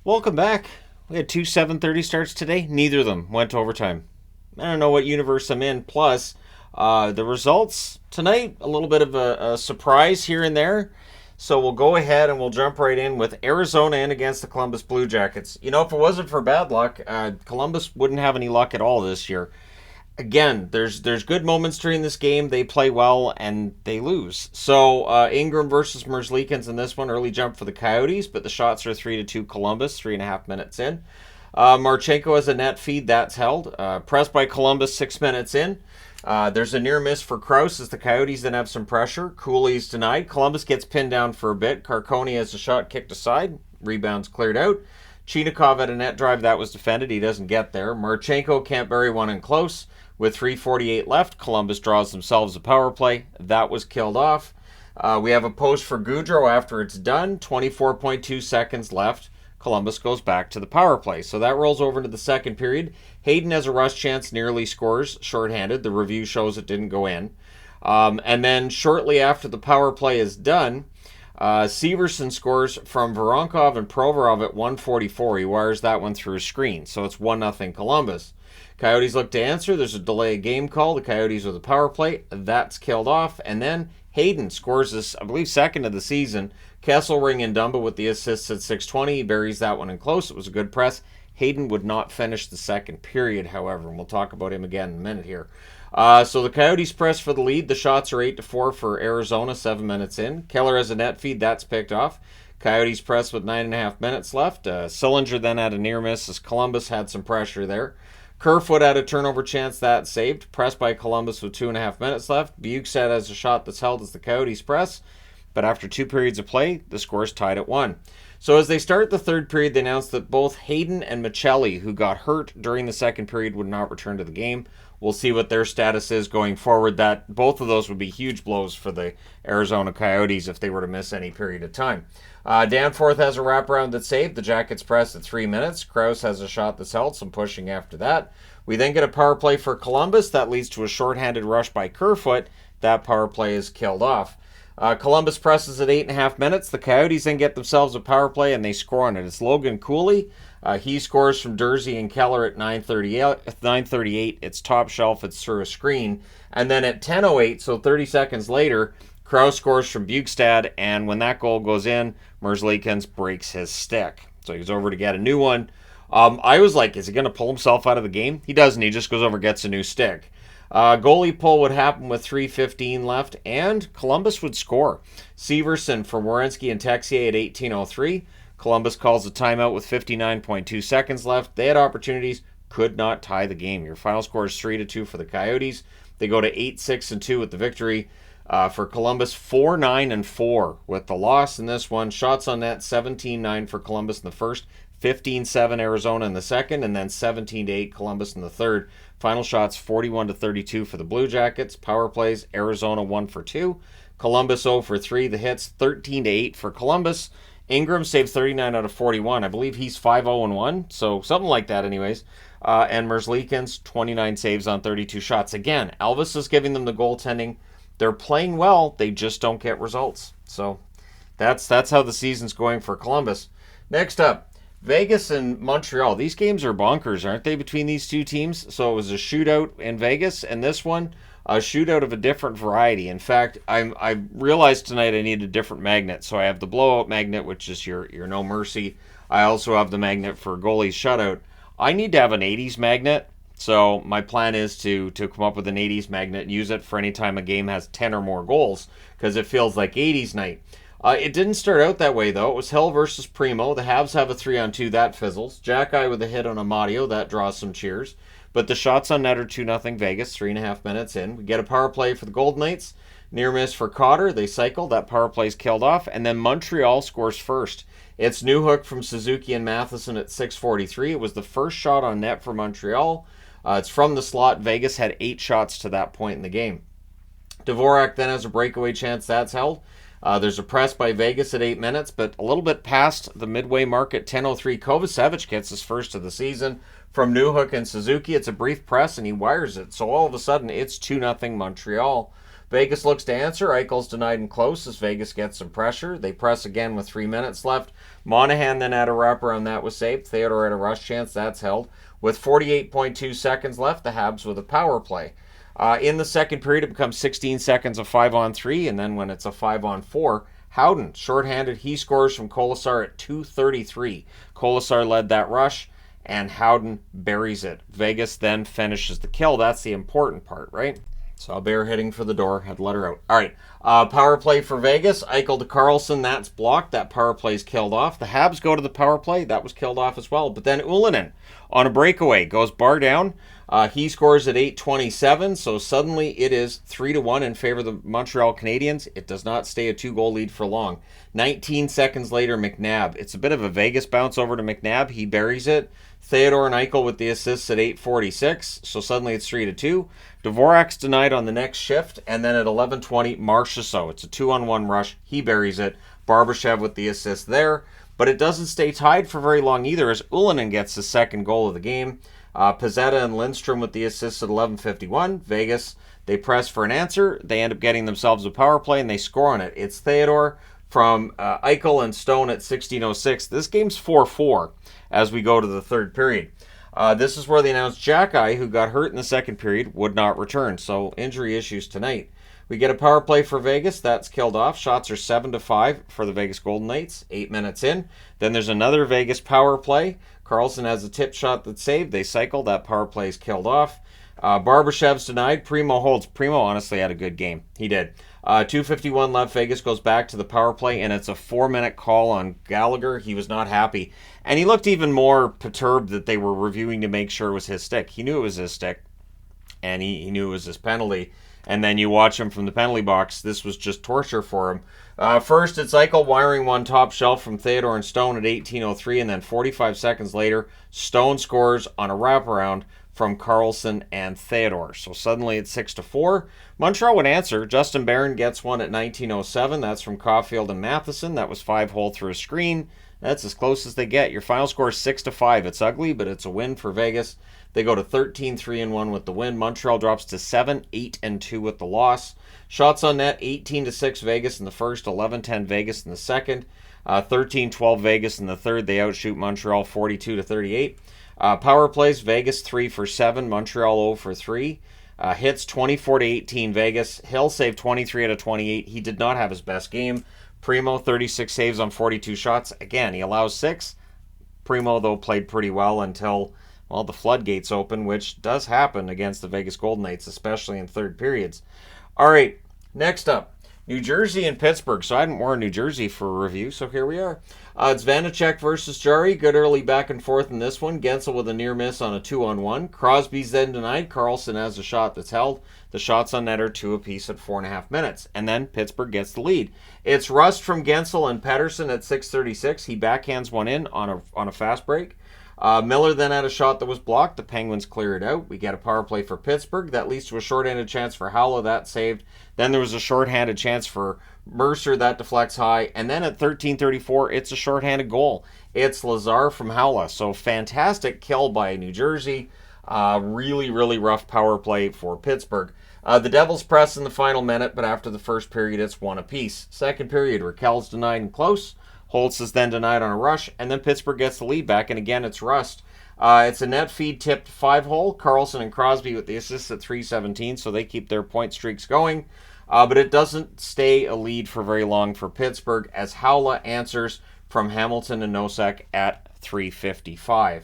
Welcome back. We had two 7:30 starts today. Neither of them went to overtime. I don't know what universe I'm in. Plus, the results tonight, a little bit of a surprise here and there. So we'll go ahead and we'll jump right in with Arizona in against the Columbus Blue Jackets. You know, if it wasn't for bad luck, Columbus wouldn't have any luck at all this year. Again, there's good moments during this game. They play well and they lose. So Ingram versus Merzlikins in this one. Early jump for the Coyotes, but the shots are 3-2 Columbus. 3.5 minutes in. Marchenko has a net feed. That's held. Pressed by Columbus 6 minutes in. There's a near miss for Krause as the Coyotes then have some pressure. Cooley's denied. Columbus gets pinned down for a bit. Carconi has a shot kicked aside. Rebounds cleared out. Chinikov had a net drive that was defended. He doesn't get there. Marchenko can't bury one in close. With 3:48 left, Columbus draws themselves a power play. That was killed off. We have a post for Goudreau after it's done. 24.2 seconds left. Columbus goes back to the power play. So that rolls over into the second period. Hayden has a rush chance, nearly scores, shorthanded. The review shows it didn't go in. And then shortly after the power play is done, Severson scores from Voronkov and Provorov at 1:44. He wires that one through a screen. So it's 1-0 Columbus. Coyotes look to answer. There's a delay of game call. The Coyotes with a power play. That's killed off. And then Hayden scores this, I believe, second of the season. Kesselring and Dumba with the assists at 6:20. He buries that one in close. It was a good press. Hayden would not finish the second period, however, and we'll talk about him again in a minute here. So the Coyotes press for the lead. The shots are 8-4 for Arizona, 7 minutes in. Keller has a net feed. That's picked off. Coyotes press with 9.5 minutes left. Sillinger then had a near miss as Columbus had some pressure there. Kerfoot had a turnover chance that saved. Pressed by Columbus with 2.5 minutes left. Bukestad has a shot that's held as the Coyotes press. But after 2 periods of play, the score is tied at 1. So as they start the third period, they announced that both Hayden and Michelli, who got hurt during the second period, would not return to the game. We'll see what their status is going forward. That both of those would be huge blows for the Arizona Coyotes if they were to miss any period of time. Danforth has a wraparound that's saved. The Jackets press at 3 minutes. Krause has a shot that's held, some pushing after that. We then get a power play for Columbus. That leads to a shorthanded rush by Kerfoot. That power play is killed off. Columbus presses at 8.5 minutes. The Coyotes then get themselves a power play and they score on it. It's Logan Cooley. He scores from Dursey and Keller at 9:38. It's top shelf. It's through a screen. And then at 10:08, so 30 seconds later, Krause scores from Bukestad. And when that goal goes in, Merzlikins breaks his stick. So he goes over to get a new one. I was like, is he going to pull himself out of the game? He doesn't. He just goes over and gets a new stick. Goalie pull would happen with 3:15 left, and Columbus would score. Severson for Werenski and Texier at 18:03. Columbus calls a timeout with 59.2 seconds left. They had opportunities, could not tie the game. Your final score is 3-2 for the Coyotes. They go to 8-6-2 with the victory. For Columbus, 4-9-4 with the loss in this one. Shots on net, 17-9 for Columbus in the first, 15-7 Arizona in the second, and then 17-8 Columbus in the third. Final shots, 41-32 for the Blue Jackets. Power plays, Arizona 1 for 2. Columbus 0 for 3. The hits, 13-8 for Columbus. Ingram saved 39 out of 41. I believe he's 5-0-1, so something like that anyways. And Merzlikins, 29 saves on 32 shots. Again, Elvis is giving them the goaltending. They're playing well, they just don't get results. So that's how the season's going for Columbus. Next up, Vegas and Montreal. These games are bonkers, aren't they, between these two teams? So it was a shootout in Vegas, and this one, a shootout of a different variety. In fact, I realized tonight I need a different magnet. So I have the blowout magnet, which is your no mercy. I also have the magnet for goalie shutout. I need to have an 80s magnet. So my plan is to come up with an 80s magnet and use it for any time a game has 10 or more goals, because it feels like 80s night. It didn't start out that way, though. It was Hill versus Primo. The Habs have a 3-on-2. That fizzles. Jack-Eye with a hit on Amadio. That draws some cheers. But the shots on net are 2-0 Vegas, 3.5 minutes in. We get a power play for the Golden Knights. Near miss for Cotter. They cycle. That power play's killed off. And then Montreal scores first. It's Newhook from Suzuki and Matheson at 6:43. It was the first shot on net for Montreal. It's from the slot. Vegas had 8 shots to that point in the game. Dvorak then has a breakaway chance. That's held. There's a press by Vegas at 8 minutes, but a little bit past the midway mark at 10:03. Kovacevic gets his first of the season from Newhook and Suzuki. It's a brief press, and he wires it. So all of a sudden, it's 2-0 Montreal. Vegas looks to answer. Eichel's denied and close as Vegas gets some pressure. They press again with 3 minutes left. Monahan then had a wraparound that was saved. Theodore had a rush chance, that's held. With 48.2 seconds left, the Habs with a power play. In the second period, it becomes 16 seconds of 5-on-3, and then when it's a 5-on-4, Howden, shorthanded, he scores from Kolesar at 2:33. Kolesar led that rush, and Howden buries it. Vegas then finishes the kill. That's the important part, right? Saw Bear hitting for the door, had to let her out. All right, power play for Vegas. Eichel to Karlsson, that's blocked. That power play's killed off. The Habs go to the power play. That was killed off as well. But then Ullinen on a breakaway goes bar down. He scores at 8:27, so suddenly it is 3-1 in favor of the Montreal Canadiens. It does not stay a 2-goal lead for long. 19 seconds later, McNabb. It's a bit of a Vegas bounce over to McNabb. He buries it. Theodore and Eichel with the assists at 8:46, so suddenly it's 3-2. Dvorak's denied on the next shift, and then at 11:20, Marchessault. It's a 2-on-1 rush. He buries it. Barbashev with the assist there, but it doesn't stay tied for very long either as Ullinen gets the second goal of the game. Pezzetta and Lindstrom with the assists at 11:51. Vegas, they press for an answer. They end up getting themselves a power play, and they score on it. It's Theodore from Eichel and Stone at 16:06. This game's 4-4 as we go to the third period. This is where they announced Jack-Eye, who got hurt in the second period, would not return. So injury issues tonight. We get a power play for Vegas. That's killed off. Shots are 7-5 for the Vegas Golden Knights. 8 minutes in. Then there's another Vegas power play. Karlsson has a tip shot that's saved. They cycle. That power play is killed off. Barbashev's denied. Primo holds. Primo honestly had a good game. He did. 2:51 left. Vegas goes back to the power play, and it's a 4-minute call on Gallagher. He was not happy. And he looked even more perturbed that they were reviewing to make sure it was his stick. He knew it was his stick, and he knew it was his penalty. And then you watch him from the penalty box. This was just torture for him. First, it's Eichel wiring one top shelf from Theodore and Stone at 18:03, and then 45 seconds later, Stone scores on a wraparound from Karlsson and Theodore. So suddenly it's 6-4. Montreal would answer. Justin Barron gets one at 19:07. That's from Caulfield and Matheson. That was 5-hole through a screen. That's as close as they get. Your final score is 6-5. It's ugly, but it's a win for Vegas. They go to 13-3-1 with the win. Montreal drops to 7-8-2 with the loss. Shots on net, 18-6 Vegas in the first, 11-10 Vegas in the second, 13-12 Vegas in the third. They outshoot Montreal 42-38. Power plays, Vegas 3 for 7, Montreal 0 for 3. Hits 24-18 Vegas. Hill saved 23 out of 28. He did not have his best game. Primo 36 saves on 42 shots. Again, he allows 6. Primo, though, played pretty well until, well, the floodgates open, which does happen against the Vegas Golden Knights, especially in third periods. All right, next up, New Jersey and Pittsburgh. So I hadn't worn New Jersey for a review, so here we are. It's Vanacek versus Jari. Good early back and forth in this one. Gensel with a near miss on a 2-on-1. Crosby's then denied. Karlsson has a shot that's held. The shots on net are 2 apiece at 4.5 minutes. And then Pittsburgh gets the lead. It's rust from Gensel and Pettersson at 6:36. He backhands one in on a fast break. Miller then had a shot that was blocked. The Penguins clear it out. We get a power play for Pittsburgh. That leads to a shorthanded chance for Haula. That saved. Then there was a shorthanded chance for Mercer. That deflects high. And then at 13:34, it's a shorthanded goal. It's Lazar from Haula. So fantastic kill by New Jersey. Really, really rough power play for Pittsburgh. The Devils press in the final minute, but after the first period, it's 1 apiece. Second period, Raquel's denied and close. Holtz is then denied on a rush, and then Pittsburgh gets the lead back, and again, it's rust. It's a net feed tipped 5-hole. Karlsson and Crosby with the assists at 3:17, so they keep their point streaks going. But it doesn't stay a lead for very long for Pittsburgh as Haula answers from Hamilton and Nosek at 3:55.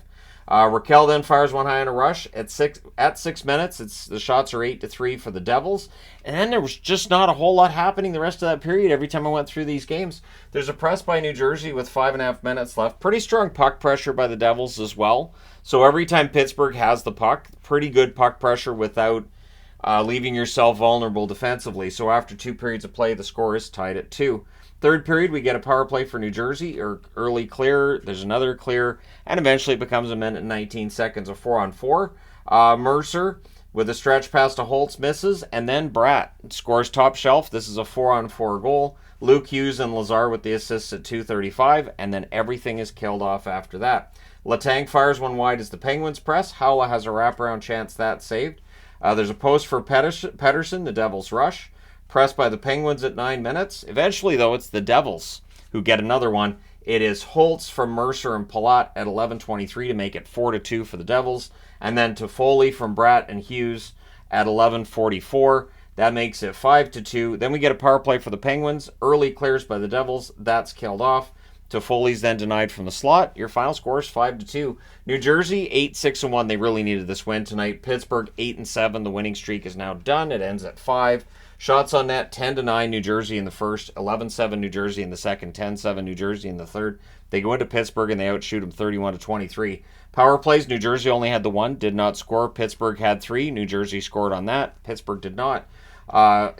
Raquel then fires one high on a rush at 6 minutes. The shots are 8-3 for the Devils, and then there was just not a whole lot happening the rest of that period. Every time I went through these games, there's a press by New Jersey with 5.5 minutes left. Pretty strong puck pressure by the Devils as well. So every time Pittsburgh has the puck, pretty good puck pressure without leaving yourself vulnerable defensively. So after 2 periods of play, the score is tied at 2. Third period, we get a power play for New Jersey, or early clear. There's another clear, and eventually it becomes a minute and 19 seconds of 4-on-4. Mercer with a stretch pass to Holtz misses, and then Bratt scores top shelf. This is a 4-on-4 goal. Luke Hughes and Lazar with the assists at 2:35, and then everything is killed off after that. Letang fires one wide as the Penguins press. Haula has a wraparound chance, that's saved. There's a post for Pettersson, the Devils rush. Pressed by the Penguins at 9 minutes. Eventually, though, it's the Devils who get another one. It is Holtz from Mercer and Palat at 11:23 to make it 4-2 for the Devils. And then Toffoli from Bratt and Hughes at 11:44. That makes it 5-2. Then we get a power play for the Penguins. Early clears by the Devils. That's killed off. Toffoli's then denied from the slot. Your final score is 5-2. New Jersey 8-6-1. They really needed this win tonight. Pittsburgh 8-7. The winning streak is now done. It ends at 5. Shots on net 10-9 New Jersey in the first, 11-7 New Jersey in the second, 10-7 New Jersey in the third. They go into Pittsburgh and they outshoot them 31-23. Power plays, New Jersey only had the one, did not score. Pittsburgh had 3. New Jersey scored on that. Pittsburgh did not.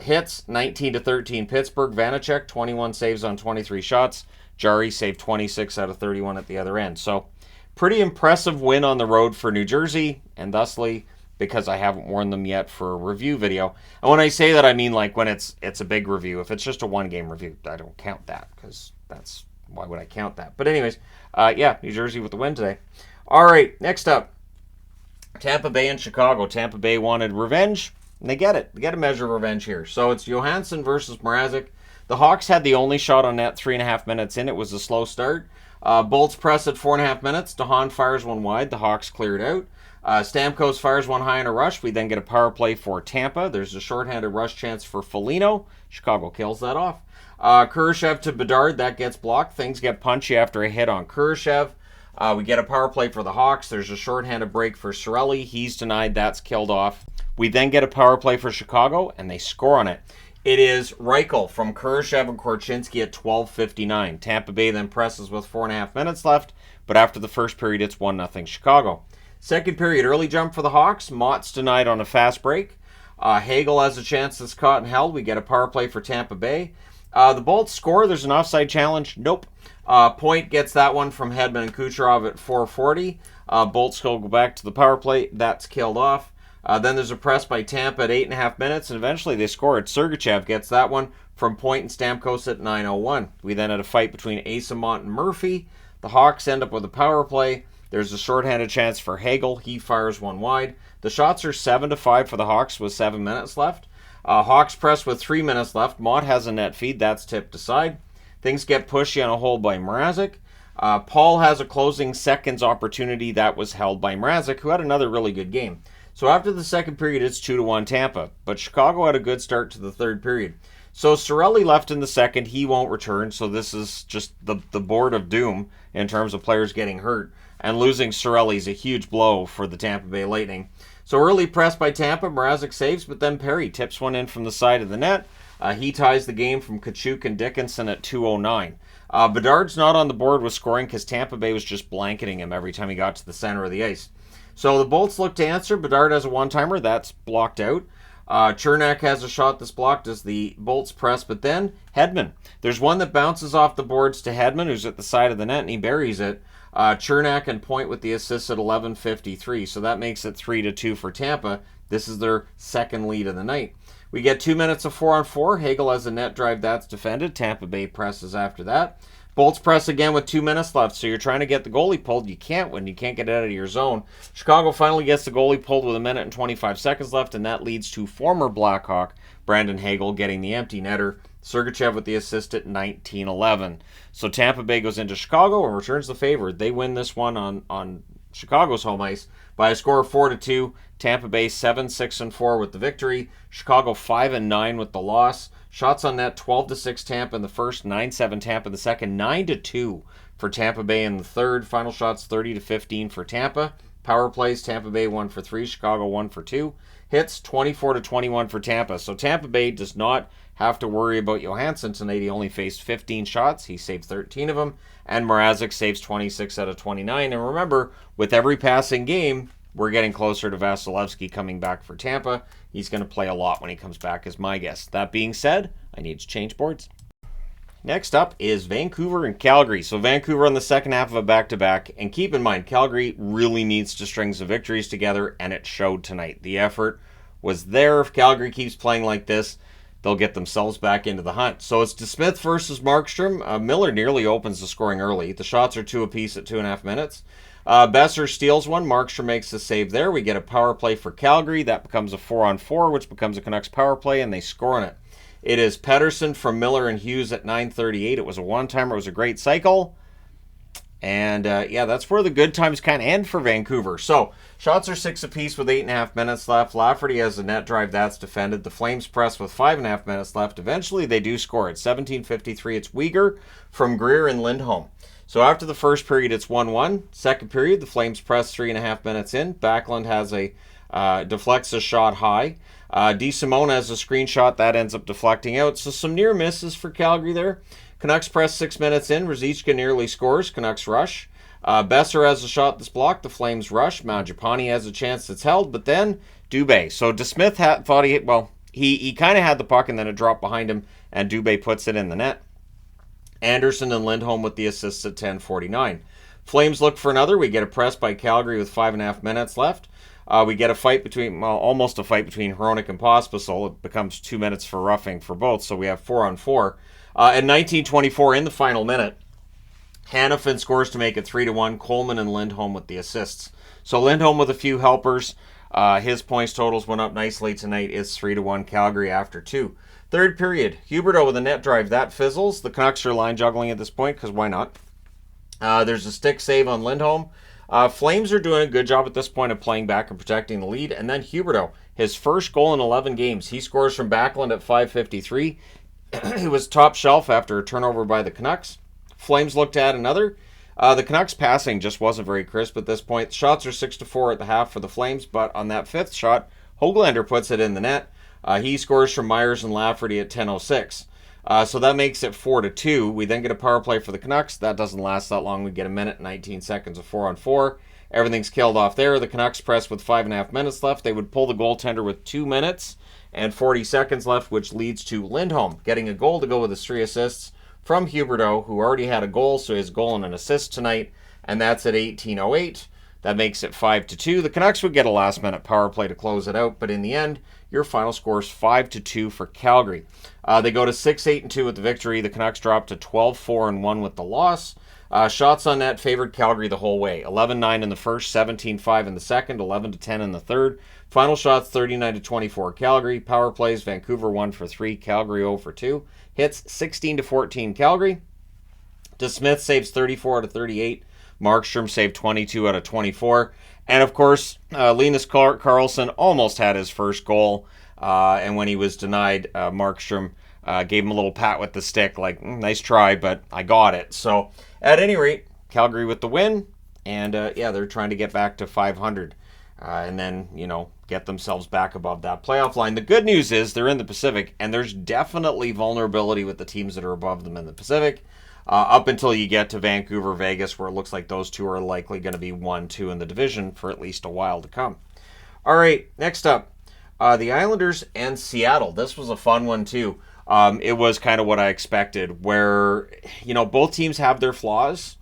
Hits 19-13 Pittsburgh. Vanacek 21 saves on 23 shots. Jari saved 26 out of 31 at the other end. So pretty impressive win on the road for New Jersey, and thusly, because I haven't worn them yet for a review video. And when I say that, I mean like when it's a big review. If it's just a one-game review, I don't count that, because why would I count that? But anyways, yeah, New Jersey with the win today. All right, next up, Tampa Bay and Chicago. Tampa Bay wanted revenge, and they get it. They get a measure of revenge here. So it's Johansson versus Mrazek. The Hawks had the only shot on net 3.5 minutes in. It was a slow start. Bolts press at 4.5 minutes. DeHaan fires one wide. The Hawks cleared out. Stamkos fires one high in a rush. We then get a power play for Tampa. There's a shorthanded rush chance for Foligno. Chicago kills that off. Kurashev to Bedard. That gets blocked. Things get punchy after a hit on Kurashev. We get a power play for the Hawks. There's a shorthanded break for Cirelli. He's denied. That's killed off. We then get a power play for Chicago, and they score on it. It is Reichel from Kurashev and Korchinski at 12:59. Tampa Bay then presses with 4.5 minutes left, but after the first period, it's 1-0 Chicago. Second period, early jump for the Hawks. Mott's denied on a fast break. Hagel has a chance that's caught and held. We get a power play for Tampa Bay. The Bolts score. There's an offside challenge. Nope. Point gets that one from Hedman and Kucherov at 4:40. Bolts go back to the power play. That's killed off. Then there's a press by Tampa at 8.5 minutes, and eventually they score it. Sergachev gets that one from Point and Stamkos at 9:01. We then had a fight between Asamont and Murphy. The Hawks end up with a power play. There's a shorthanded chance for Hagel. He fires one wide. The shots are 7-5 for the Hawks with 7 minutes left. Hawks press with 3 minutes left. Mott has a net feed. That's tipped aside. Things get pushy on a hold by Mrazek. Paul has a closing seconds opportunity that was held by Mrazek, who had another really good game. So after the second period, it's 2-1 Tampa. But Chicago had a good start to the third period. So Cirelli left in the second. He won't return. So this is just the board of doom in terms of players getting hurt. And losing Cirelli is a huge blow for the Tampa Bay Lightning. So early press by Tampa. Mrazek saves, but then Perry tips one in from the side of the net. He ties the game from Kachuk and Dickinson at 2:09. Bedard's not on the board with scoring because Tampa Bay was just blanketing him every time he got to the center of the ice. So the Bolts look to answer. Bedard has a one-timer. That's blocked out. Chernak has a shot that's blocked as the Bolts press, but then Hedman. There's one that bounces off the boards to Hedman, who's at the side of the net, and he buries it. Chernak and Point with the assist at 11:53, so that makes it 3-2 for Tampa. This is their second lead of the night. We get 2 minutes of 4-on-4. Hagel has a net drive that's defended. Tampa Bay presses after that. Bolts press again with 2 minutes left, so you're trying to get the goalie pulled. You can't when you can't get it out of your zone. Chicago finally gets the goalie pulled with 1 minute and 25 seconds left, and that leads to former Blackhawk Brandon Hagel getting the empty netter. Sergachev with the assist at 19:11. So Tampa Bay goes into Chicago and returns the favor. They win this one on Chicago's home ice by a score of 4-2. Tampa Bay 7-6-4 with the victory. Chicago 5-9 with the loss. Shots on net 12-6 Tampa in the first, 9-7 Tampa in the second, 9-2 for Tampa Bay in the third. Final shots 30-15 for Tampa. Power plays, Tampa Bay 1 for 3, Chicago 1 for 2. Hits 24-21 for Tampa. So Tampa Bay does not have to worry about Johansson tonight. He only faced 15 shots. He saved 13 of them. And Mrazek saves 26 out of 29. And remember, with every passing game, we're getting closer to Vasilevsky coming back for Tampa. He's going to play a lot when he comes back, is my guess. That being said, I need to change boards. Next up is Vancouver and Calgary. So Vancouver on the second half of a back-to-back. And keep in mind, Calgary really needs to string some victories together, and it showed tonight. The effort was there. If Calgary keeps playing like this, they'll get themselves back into the hunt. So it's DeSmith versus Markstrom. Miller nearly opens the scoring early. The shots are 2 apiece at 2.5 minutes. Besser steals one. Markstrom makes the save there. We get a power play for Calgary. That becomes a 4-on-4, which becomes a Canucks power play, and they score on it. It is Pettersson from Miller and Hughes at 9:38. It was a one-timer. It was a great cycle. And yeah, that's where the good times kind of end for Vancouver. So shots are 6 apiece with 8.5 minutes left. Lafferty has a net drive that's defended. The Flames press with 5.5 minutes left. Eventually, they do score. At 17:53, it's Weegar from Greer and Lindholm. So after the first period, it's 1-1. Second period, the Flames press 3.5 minutes in. Backlund has a deflects a shot high. DeSimone has a screenshot that ends up deflecting out. So some near misses for Calgary there. Canucks press 6 minutes in. Ruzicka nearly scores. Canucks rush. Besser has a shot that's blocked. The Flames rush. Mangiapane has a chance that's held, but then Dubé. So DeSmith thought he kind of had the puck and then it dropped behind him, and Dubé puts it in the net. Anderson and Lindholm with the assists at 10:49. Flames look for another. We get a press by Calgary with 5.5 minutes left. We get a fight between, almost a fight between Hronek and Pospisil. It becomes 2 minutes for roughing for both, so we have 4-on-4. At 19:24 in the final minute, Hanifin scores to make it 3-1. Coleman and Lindholm with the assists. So Lindholm with a few helpers. His points totals went up nicely tonight. It's 3-1 Calgary after 2. Third period, Huberdeau with a net drive. That fizzles. The Canucks are line juggling at this point because why not? There's a stick save on Lindholm. Flames are doing a good job at this point of playing back and protecting the lead. And then Huberdeau, his first goal in 11 games. He scores from Backlund at 5:53. He was top shelf after a turnover by the Canucks. Flames looked at another. The Canucks passing just wasn't very crisp at this point. Shots are 6-4 at the half for the Flames, but on that fifth shot, Höglander puts it in the net. He scores from Myers and Lafferty at 10:06. So that makes it 4-2. We then get a power play for the Canucks. That doesn't last that long. We get a minute and 19 seconds of 4-on-4. Everything's killed off there. The Canucks press with 5.5 minutes left. They would pull the goaltender with 2 minutes and 40 seconds left, which leads to Lindholm getting a goal to go with his 3 assists from Huberdeau, who already had a goal, so his goal and an assist tonight, and that's at 18:08. That makes it 5-2. The Canucks would get a last-minute power play to close it out, but in the end, your final score is 5-2 for Calgary. They go to 6-8-2 with the victory. The Canucks drop to 12-4-1 with the loss. Shots on net favored Calgary the whole way. 11-9 in the first, 17-5 in the second, 11-10 in the third. Final shots 39-24 Calgary. Power plays Vancouver 1 for 3, Calgary 0 for 2. Hits 16-14 Calgary. DeSmith saves 34 out of 38. Markstrom saved 22 out of 24. And of course, Linus Karlsson almost had his first goal. And when he was denied, Markstrom gave him a little pat with the stick, like, nice try, but I got it. So at any rate, Calgary with the win. And yeah, they're trying to get back to 500. And then, get themselves back above that playoff line. The good news is they're in the Pacific, and there's definitely vulnerability with the teams that are above them in the Pacific. Up until you get to Vancouver, Vegas, where it looks like those two are likely going to be 1-2 in the division for at least a while to come. All right, next up, the Islanders and Seattle. This was a fun one, too. It was kind of what I expected, where, both teams have their flaws.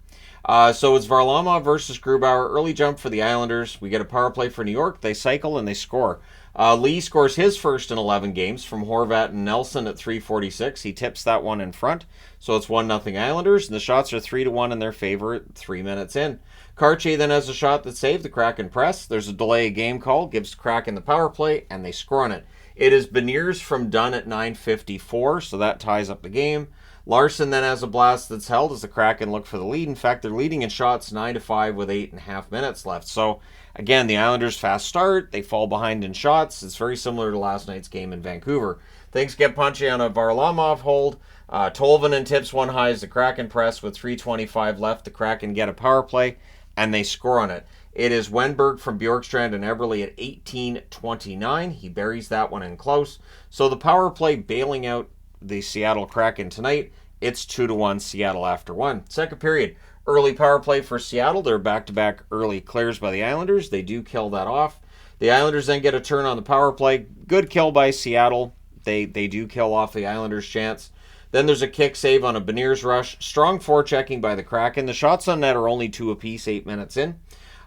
So it's Varlamov versus Grubauer. Early jump for the Islanders. We get a power play for New York. They cycle and they score. Lee scores his first in 11 games from Horvat and Nelson at 3:46. He tips that one in front. So it's 1-0 Islanders, and the shots are 3-1 in their favor at 3 minutes in. Karche then has a shot that saved the Kraken press. There's a delay of game call, gives Kraken the power play, and they score on it. It is Beniers from Dunn at 9:54, so that ties up the game. Larson then has a blast that's held as the Kraken look for the lead. In fact, they're leading in shots 9-5 with 8.5 minutes left. So, again, the Islanders fast start. They fall behind in shots. It's very similar to last night's game in Vancouver. Things get punchy on a Varlamov hold. Tolvanen tips one high as the Kraken press with 3:25 left. The Kraken get a power play, and they score on it. It is Wenberg from Bjorkstrand and Eberle at 18:29. He buries that one in close. So the power play bailing out the Seattle Kraken tonight. It's 2-1 Seattle after 1. Second period, early power play for Seattle. They're back-to-back early clears by the Islanders. They do kill that off. The Islanders then get a turn on the power play. Good kill by Seattle. They do kill off the Islanders' chance. Then there's a kick save on a Beniers rush. Strong forechecking by the Kraken. The shots on net are only 2 apiece, 8 minutes in.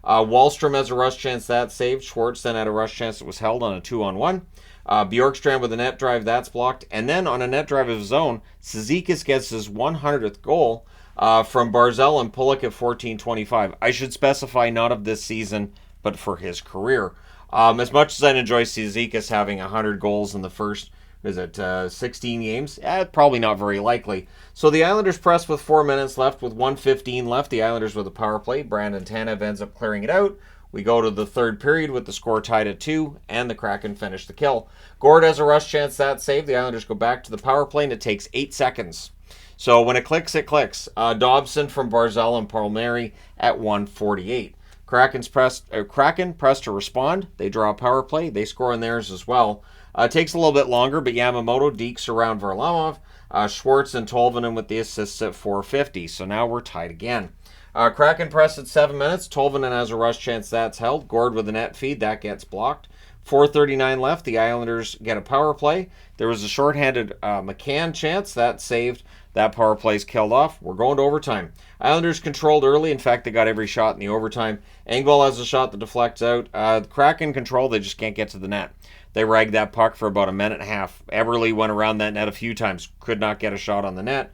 Wallstrom has a rush chance that saved. Schwartz then had a rush chance that was held on a 2-on-1. Bjorkstrand with a net drive, that's blocked. And then on a net drive of his own, Cizikas gets his 100th goal from Barzal and Pulick at 14:25. I should specify not of this season, but for his career. As much as I enjoy Cizikas having 100 goals in the first is it 16 games? Probably not very likely. So the Islanders press with 4 minutes left with 1:15 left. The Islanders with a power play. Brandon Tanev ends up clearing it out. We go to the third period with the score tied at 2, and the Kraken finish the kill. Gord has a rush chance, that save. The Islanders go back to the power play, and it takes 8 seconds. So when it clicks, it clicks. Dobson from Barzal and Palmieri at 1:48. Kraken pressed to respond. They draw a power play. They score on theirs as well. It takes a little bit longer, but Yamamoto dekes around Varlamov. Schwartz and Tolvanen with the assists at 4:50. So now we're tied again. Kraken press at 7 minutes. Tolvanen has a rush chance, that's held. Gord with a net feed, that gets blocked. 4:39 left. The Islanders get a power play. There was a shorthanded McCann chance, that saved. That power play's killed off. We're going to overtime. Islanders controlled early. In fact, they got every shot in the overtime. Engvall has a shot that deflects out. The Kraken control, they just can't get to the net. They ragged that puck for about a minute and a half. Eberle went around that net a few times. Could not get a shot on the net.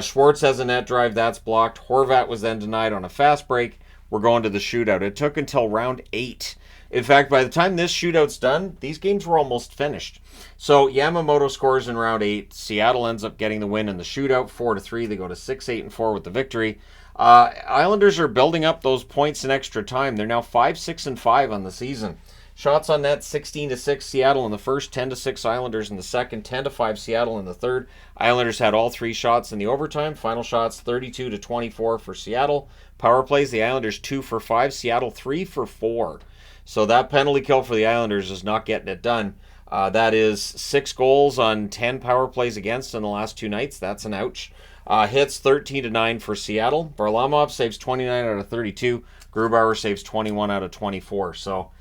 Schwartz has a net drive. That's blocked. Horvat was then denied on a fast break. We're going to the shootout. It took until round 8. In fact, by the time this shootout's done, these games were almost finished. So Yamamoto scores in round 8. Seattle ends up getting the win in the shootout, 4-3. They go to 6-8-4 with the victory. Islanders are building up those points in extra time. They're now 5-6-5 on the season. Shots on net, 16-6 Seattle in the first, 10-6 Islanders in the second, 10-5 Seattle in the third. Islanders had all 3 shots in the overtime. Final shots, 32-24 for Seattle. Power plays, the Islanders 2 for 5, Seattle 3 for 4. So that penalty kill for the Islanders is not getting it done. That is 6 goals on 10 power plays against in the last 2 nights. That's an ouch. Hits 13-9 for Seattle. Varlamov saves 29 out of 32. Grubauer saves 21 out of 24. So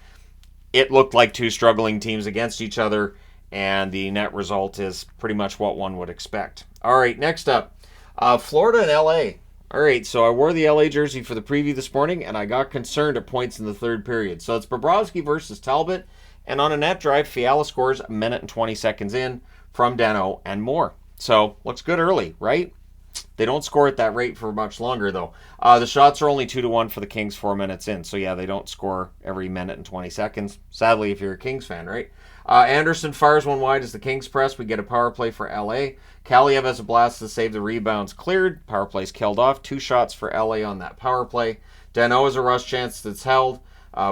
it looked like 2 struggling teams against each other, and the net result is pretty much what one would expect. All right, next up, Florida and LA. All right, so I wore the LA jersey for the preview this morning, and I got concerned at points in the third period. So it's Bobrovsky versus Talbot, and on a net drive, Fiala scores a minute and 20 seconds in from Dano and more. So looks good early, right? They don't score at that rate for much longer, though. The shots are only 2-1 for the Kings 4 minutes in. So, yeah, they don't score every minute and 20 seconds. Sadly, if you're a Kings fan, right? Anderson fires one wide as the Kings press. We get a power play for LA. Kaliev has a blast to save the rebounds cleared. Power play's killed off. 2 shots for LA on that power play. Dano has a rush chance that's held.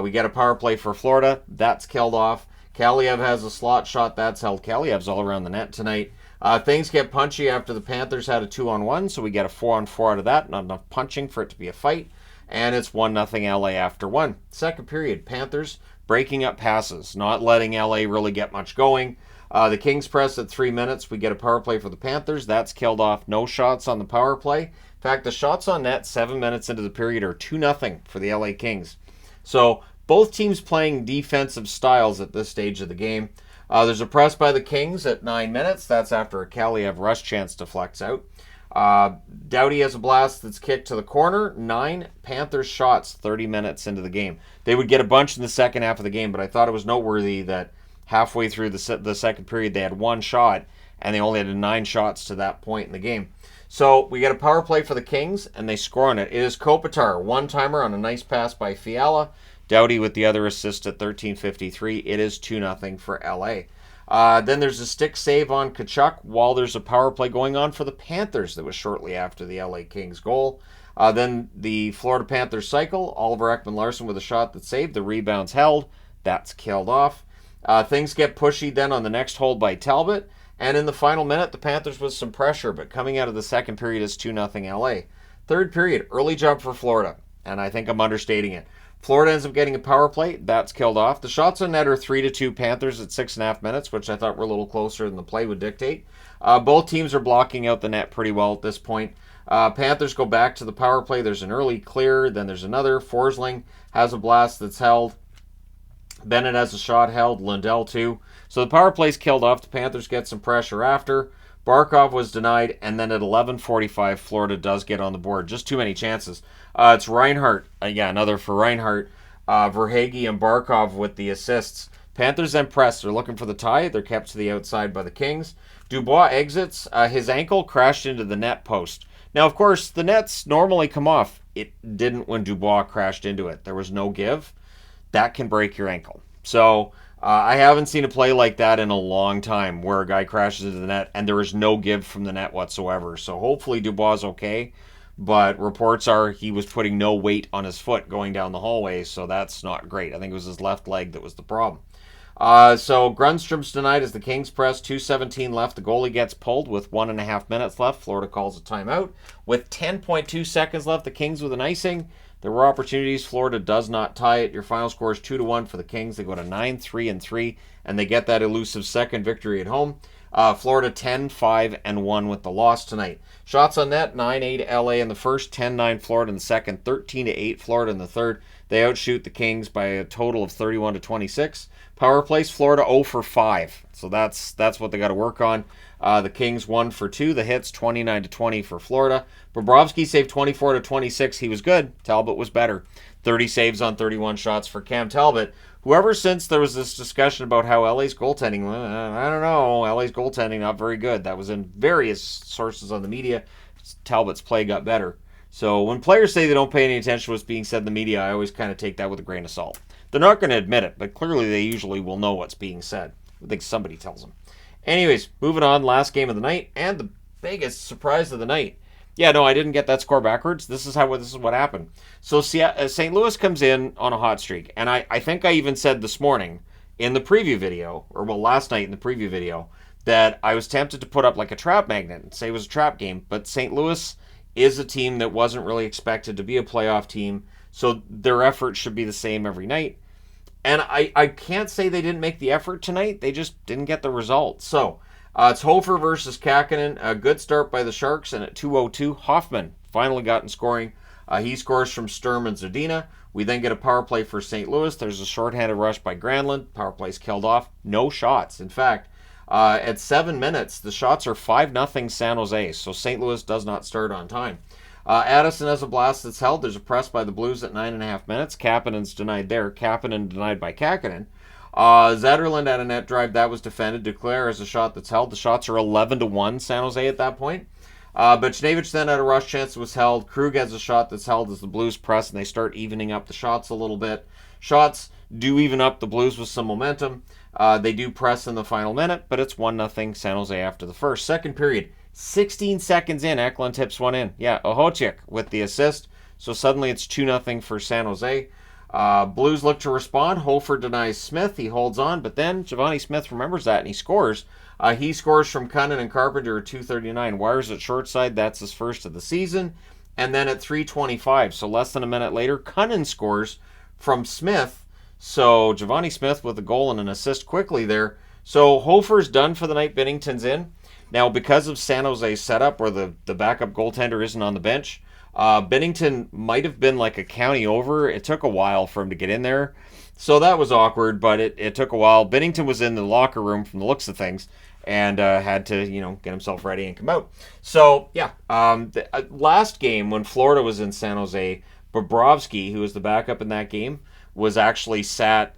We get a power play for Florida. That's killed off. Kaliev has a slot shot. That's held. Kaliev's all around the net tonight. Things get punchy after the Panthers had a 2-on-1, so we get a 4-on-4 out of that. Not enough punching for it to be a fight. And it's 1-0 LA after 1. Second period, Panthers breaking up passes, not letting LA really get much going. The Kings press at 3 minutes. We get a power play for the Panthers. That's killed off. No shots on the power play. In fact, the shots on net 7 minutes into the period are 2-0 for the LA Kings. So both teams playing defensive styles at this stage of the game. There's a press by the Kings at 9 minutes. That's after a Kaliev rush chance deflects out. Doughty has a blast that's kicked to the corner. 9 Panthers shots 30 minutes into the game. They would get a bunch in the second half of the game, but I thought it was noteworthy that halfway through the second period they had 1 shot, and they only had 9 shots to that point in the game. So we get a power play for the Kings, and they score on it. It is Kopitar, one-timer on a nice pass by Fiala. Doughty with the other assist at 13:53. It is 2-0 for LA. Then there's a stick save on Tkachuk while there's a power play going on for the Panthers that was shortly after the LA Kings goal. Then the Florida Panthers cycle. Oliver Ekman-Larsson with a shot that saved. The rebound's held. That's killed off. Things get pushy then on the next hold by Talbot. And in the final minute, the Panthers with some pressure, but coming out of the second period is 2-0 LA. Third period, early jump for Florida. And I think I'm understating it. Florida ends up getting a power play. That's killed off. The shots on net are 3-2 Panthers at 6.5 minutes, which I thought were a little closer than the play would dictate. Both teams are blocking out the net pretty well at this point. Panthers go back to the power play. There's an early clear. Then there's another. Forsling has a blast that's held. Bennett has a shot held. Lundell too. So the power play's killed off. The Panthers get some pressure after. Barkov was denied, and then at 11:45, Florida does get on the board. Just too many chances. It's Reinhart. Another for Reinhart. Verhaeghe and Barkov with the assists. Panthers then press. They're looking for the tie. They're kept to the outside by the Kings. Dubois exits. His ankle crashed into the net post. Now, of course, the nets normally come off. It didn't when Dubois crashed into it. There was no give. That can break your ankle. So I haven't seen a play like that in a long time where a guy crashes into the net and there is no give from the net whatsoever. So hopefully Dubois is okay, but reports are he was putting no weight on his foot going down the hallway, so that's not great. I think it was his left leg that was the problem. So Grundstrom's denied as the Kings press. 2:17 left. The goalie gets pulled with 1.5 minutes left. Florida calls a timeout. With 10.2 seconds left, the Kings with an icing. There were opportunities. Florida does not tie it. Your final score is 2-1 for the Kings. They go to 9-3-3, and they get that elusive second victory at home. Florida 10-5-1 with the loss tonight. Shots on net, 9-8 LA in the first, 10-9 Florida in the second, 13-8 Florida in the third. They outshoot the Kings by a total of 31-26. Power plays, Florida 0 for 5. So that's what they got to work on. The Kings 1 for 2. The hits 29-20 for Florida. Bobrovsky saved 24-26. He was good. Talbot was better. 30 saves on 31 shots for Cam Talbot. Whoever, since there was this discussion about how LA's goaltending, I don't know, LA's goaltending not very good. That was in various sources on the media. Talbot's play got better. So when players say they don't pay any attention to what's being said in the media, I always kind of take that with a grain of salt. They're not going to admit it, but clearly they usually will know what's being said. I think somebody tells them. Anyways, moving on, last game of the night, and the biggest surprise of the night. Yeah, no, I didn't get that score backwards. This is what happened. So St. Louis comes in on a hot streak, and I think I even said this morning in the preview video, or well, last night in the preview video, that I was tempted to put up like a trap magnet and say it was a trap game, but St. Louis is a team that wasn't really expected to be a playoff team, so their effort should be the same every night. And I can't say they didn't make the effort tonight. They just didn't get the result. So it's Hofer versus Kakkonen. A good start by the Sharks. And at 2:02, Hoffman finally got in scoring. He scores from Sturm and Zadina. We then get a power play for St. Louis. There's a shorthanded rush by Granlund. Power play's killed off. No shots. In fact, at 7 minutes, the shots are 5-0 San Jose. So St. Louis does not start on time. Addison has a blast that's held. There's a press by the Blues at 9.5 minutes. Kapanen's denied there. Kapanen denied by Kakkonen. Zetterlund had a net drive that was defended. Duclair has a shot that's held. The shots are 11-1 San Jose at that point. Buchnevich then had a rush chance that was held. Krug has a shot that's held as the Blues press and they start evening up the shots a little bit. Shots do even up the Blues with some momentum. They do press in the final minute, but it's 1-0 San Jose after the first. Second period. 16 seconds in, Eklund tips one in. Yeah, Ohotchik with the assist. So suddenly it's 2-0 for San Jose. Blues look to respond. Hofer denies Smith. He holds on, but then Giovanni Smith remembers that and he scores. He scores from Cunnin and Carpenter at 2:39. Wires at short side. That's his first of the season. And then at 3:25, so less than a minute later, Cunnin scores from Smith. So Giovanni Smith with a goal and an assist quickly there. So Hofer's done for the night. Binnington's in. Now, because of San Jose's setup where the backup goaltender isn't on the bench, Binnington might have been like a county over. It took a while for him to get in there. So that was awkward, but it took a while. Binnington was in the locker room from the looks of things and had to, get himself ready and come out. So, yeah, last game when Florida was in San Jose, Bobrovsky, who was the backup in that game, was actually sat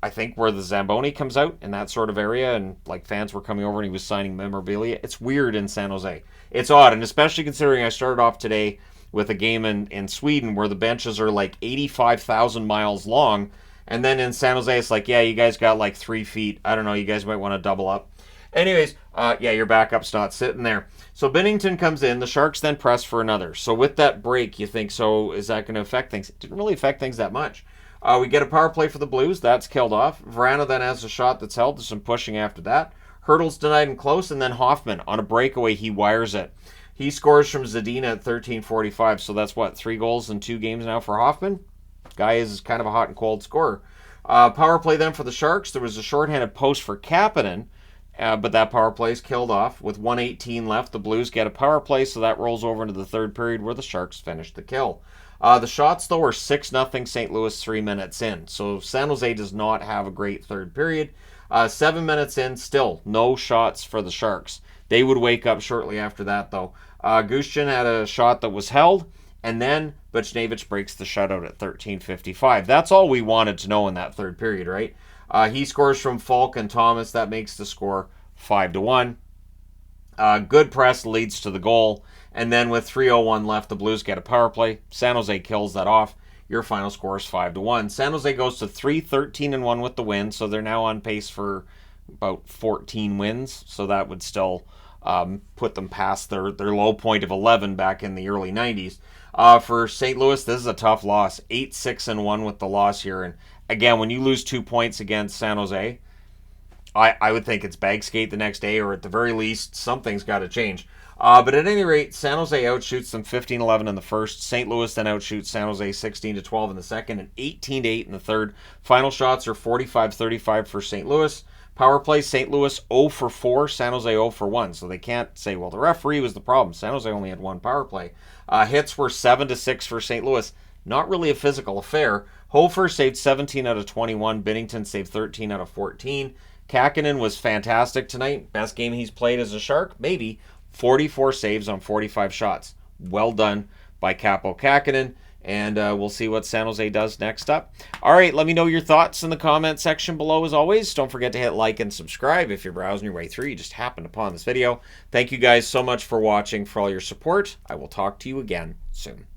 I think where the Zamboni comes out in that sort of area, and fans were coming over and he was signing memorabilia. It's weird in San Jose. It's odd, and especially considering I started off today with a game in Sweden where the benches are 85,000 miles long, and then in San Jose it's yeah, you guys got 3 feet. I don't know, you guys might want to double up. Anyways, your backup's not sitting there. So Binnington comes in. The Sharks then press for another. So with that break, you think, so is that going to affect things? It didn't really affect things that much. We get a power play for the Blues. That's killed off. Vrana then has a shot that's held. There's some pushing after that. Hurdle's denied and close, and then Hoffman on a breakaway, he wires it. He scores from Zadina at 13:45, so that's 3 goals in 2 games now for Hoffman. Guy is kind of a hot and cold scorer. Power play then for the Sharks. There was a shorthanded post for Kapanen, but that power play is killed off. With 1:18 left, the Blues get a power play, so that rolls over into the third period where the Sharks finish the kill. The shots, though, are 6-0 St. Louis 3 minutes in. So San Jose does not have a great third period. 7 minutes in, still no shots for the Sharks. They would wake up shortly after that, though. Gushchin had a shot that was held, and then Buchnevich breaks the shutout at 13:55. That's all we wanted to know in that third period, right? He scores from Falk and Thomas. That makes the score 5-1. Good press leads to the goal. And then with 3:01 left, the Blues get a power play. San Jose kills that off. your final score is 5-1. San Jose goes to 3-13-1 with the win, so they're now on pace for about 14 wins. So that would still put them past their low point of 11 back in the early 90s. For St. Louis, this is a tough loss. 8-6-1 with the loss here. And again, when you lose 2 points against San Jose, I would think it's bag skate the next day, or at the very least, something's got to change. But at any rate, San Jose outshoots them 15-11 in the first. St. Louis then outshoots San Jose 16-12 in the second and 18-8 in the third. Final shots are 45-35 for St. Louis. Power play, St. Louis 0 for 4, San Jose 0 for 1. So they can't say, well, the referee was the problem. San Jose only had one power play. Hits were 7-6 for St. Louis. Not really a physical affair. Hofer saved 17 out of 21. Binnington saved 13 out of 14. Kakkonen was fantastic tonight. Best game he's played as a Shark? Maybe. 44 saves on 45 shots. Well done by Kaapo Kakkonen. And we'll see what San Jose does next up. All right, let me know your thoughts in the comment section below as always. Don't forget to hit like and subscribe if you're browsing your way through. You just happened upon this video. Thank you guys so much for watching, for all your support. I will talk to you again soon.